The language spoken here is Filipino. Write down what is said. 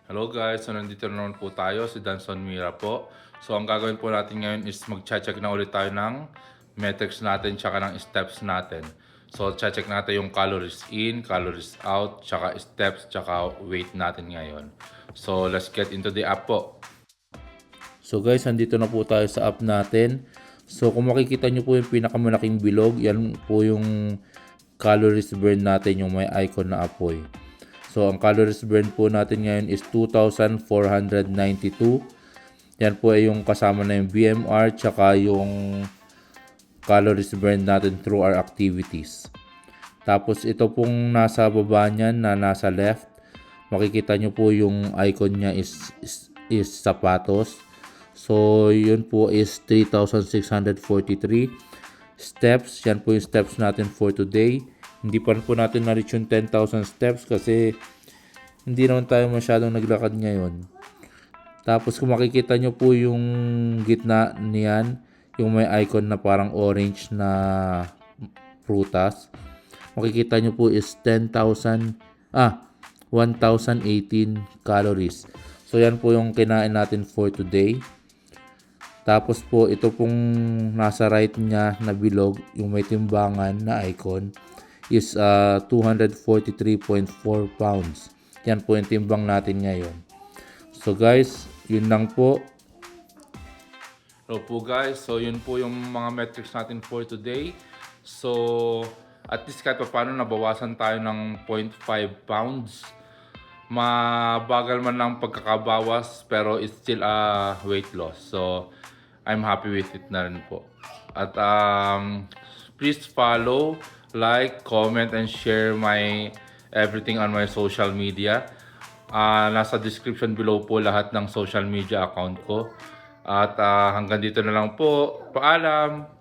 Hello guys, so nandito na naman po tayo, si Danson Mira po. So ang gagawin po natin ngayon is mag-check na ulit tayo ng metrics natin tsaka ng steps natin. So check natin yung calories in, calories out, tsaka steps, tsaka weight natin ngayon. So let's get into the app po. So guys, nandito na po tayo sa app natin. So kung makikita nyo po yung pinakamalaking bilog, yan po yung calories burn natin, yung may icon na apoy. So, ang calories burn po natin ngayon is 2,492. Yan po ay yung kasama na yung BMR tsaka yung calories burn natin through our activities. Tapos, ito pong nasa baba niyan na nasa left, makikita nyo po yung icon niya is sapatos. So, yun po is 3,643 steps. Yan po yung steps natin for today. Hindi pa po natin na-reach yung 10,000 steps kasi hindi naman tayo masyadong naglakad ngayon. Tapos kung makikita nyo po yung gitna niyan, yung may icon na parang orange na prutas, makikita nyo po is 1,018 calories. So yan po yung kinain natin for today. Tapos po ito pong nasa right niya na bilog, yung may timbangan na icon, is 243.4 pounds. Yan po yung timbang natin ngayon. So guys, yun lang po. Hello po guys. So yun po yung mga metrics natin for today. So at least kahit pa paano nabawasan tayo ng 0.5 pounds. Mabagal man lang pagkakabawas pero it's still a weight loss. So I'm happy with it na rin po. At please follow, like, comment, and share my everything on my social media. Nasa description below po lahat ng social media account ko. At hanggang dito na lang po. Paalam!